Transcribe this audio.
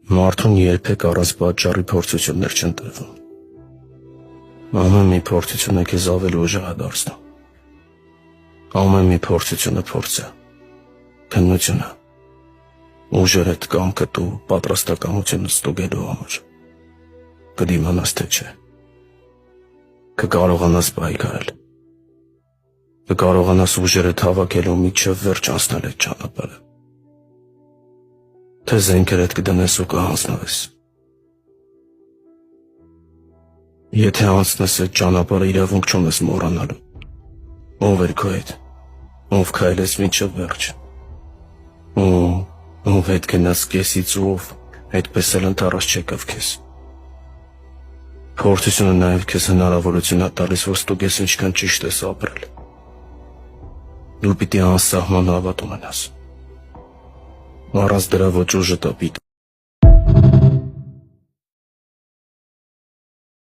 Մարդուն երբեք առանց պատճառի փորձություններ չեն տրվում։ Ամեն մի փորձություն է քեզ ավելի ուժեղ դարձնում։ Ամեն մի փորձությունը փորձ է, քննությունը, ուժերդ կամքդ ու պատրաստակամությունը ստուգելու համար։ Կդիմանաս թե չէ։ Կկարողանաս պայքարել։ Կկարողանաս ուժերդ հավաքելու միջև վերջ անցնել այդ ճանապարհը։ Թե զենքերդ կդնես ու կհանձնվես։ Եթե անցնես այդ ճանապարհը, իրավունք չունես մոռանալու։ Ով էր քո հետ, ով քայլեց մինչև վերջ, ով հետ գնաց կեսից ու ով այդպես էլ ընդառաջ չեկավ քեզ։ Փորձությունը նաև քեզ հնարավորություն է տալիս, որ ստուգես ինչքան ճիշտ ես ապրել։ Դու պիտի անսահման հավատ ունենաս։ Առանց դրա ոչ ուժը տապիկ